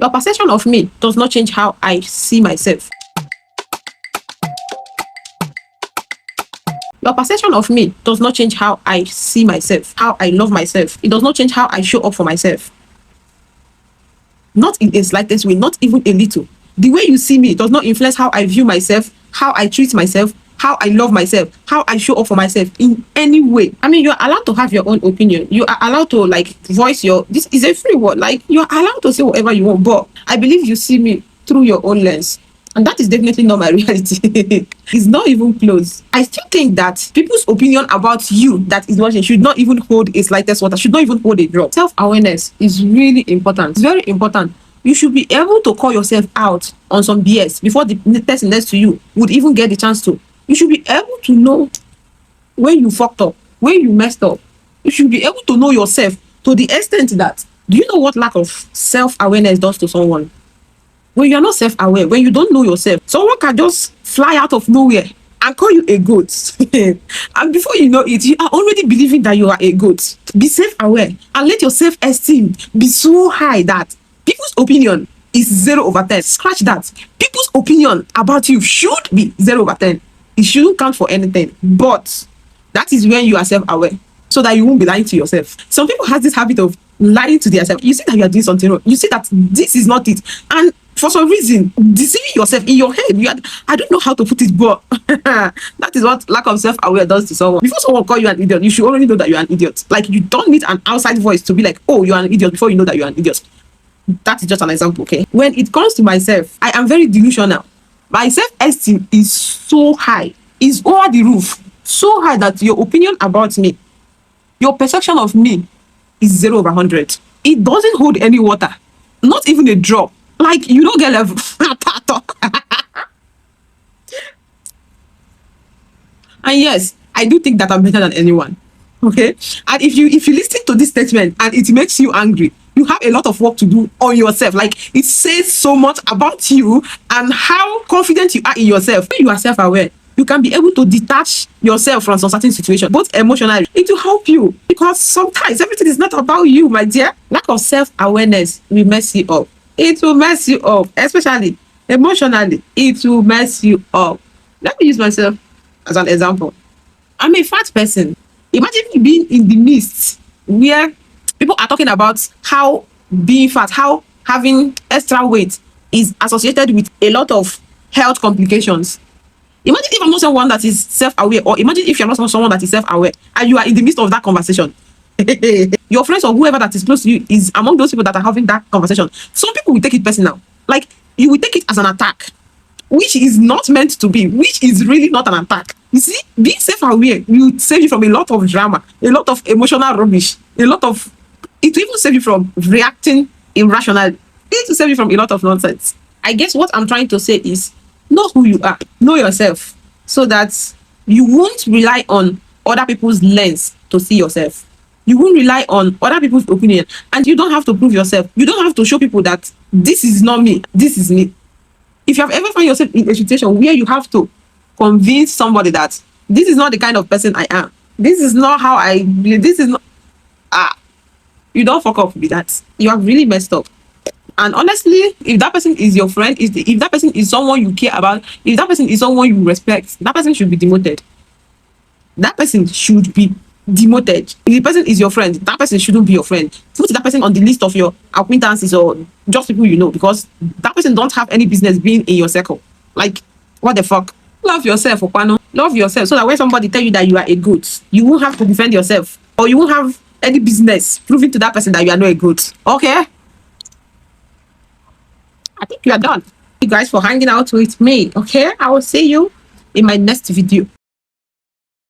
Your perception of me does not change how I see myself. Your perception of me does not change how I see myself, how I love myself. It does not change how I show up for myself. Not in a slightest way, not even a little. The way you see me does not influence how I view myself, how I treat myself, how I love myself, how I show up for myself in any way. I mean, you're allowed to have your own opinion. You are allowed to voice your, this is a free word. You're allowed to say whatever you want, but I believe you see me through your own lens. And that is definitely not my reality. It's not even close. I still think that people's opinion about you that is watching should not even hold a slightest water, should not even hold a drop. Self-awareness is really important. It's very important. You should be able to call yourself out on some BS before the person next to you would even get the chance to. You should be able to know when you fucked up, when you messed up. You should be able to know yourself to the extent that, do you know what lack of self-awareness does to someone? When you're not self-aware, when you don't know yourself, someone can just fly out of nowhere and call you a goat. And before you know it, you are already believing that you are a goat. Be self-aware and let your self-esteem be so high that people's opinion is 0/10. Scratch that. People's opinion about you should be 0/10. It shouldn't count for anything. But that is when you are self-aware, so that you won't be lying to yourself. Some people have this habit of lying to themselves. You see that you are doing something wrong. You see that this is not it. And for some reason, deceiving yourself in your head, I don't know how to put it, but that is what lack of self-aware does to someone. Before someone call you an idiot, you should already know that you're an idiot. You don't need an outside voice to be like, oh, you're an idiot, before you know that you're an idiot. That is just an example, okay? When it comes to myself, I am very delusional. My self-esteem is so high, is over the roof, so high that your opinion about me, your perception of me is 0/100. It doesn't hold any water, not even a drop. You don't get level. And yes, I do think that I'm better than anyone. Okay? And if you listen to this statement and it makes you angry, you have a lot of work to do on yourself. It says so much about you and how confident you are in yourself. When you are self-aware, you can be able to detach yourself from some certain situation, both emotionally. It will help you, because sometimes everything is not about you, my dear. Lack of self-awareness will mess you up. It will mess you up, especially emotionally. It will mess you up. Let me use myself as an example. I'm a fat person. Imagine me being in the midst where people are talking about how being fat, how having extra weight is associated with a lot of health complications. Imagine if I'm not someone that is self-aware, or imagine if you're not someone that is self-aware and you are in the midst of that conversation. Your friends or whoever that is close to you is among those people that are having that conversation. Some people will take it personal. You will take it as an attack, which is not meant to be, which is really not an attack. You see, being self-aware will save you from a lot of drama, a lot of emotional rubbish, it will even save you from reacting irrationally. It will save you from a lot of nonsense. I guess what I'm trying to say is, know who you are, know yourself, so that you won't rely on other people's lens to see yourself. You won't rely on other people's opinion, and you don't have to prove yourself. You don't have to show people that this is not me, this is me. If you have ever found yourself in a situation where you have to convince somebody that this is not the kind of person I am, this is not how this is not, you don't fuck up with that. You have really messed up. And honestly, if that person is your friend, if that person is someone you care about, if that person is someone you respect, that person should be demoted. That person should be demoted. If the person is your friend, that person shouldn't be your friend. Put that person on the list of your acquaintances or just people you know, because that person don't have any business being in your circle. What the fuck? Love yourself, Okwano. Love yourself, so that when somebody tell you that you are a goat, you won't have to defend yourself, or you won't have any business proving to that person that you are not a goat. Okay? I think you are done. Thank you guys for hanging out with me. Okay? I will see you in my next video.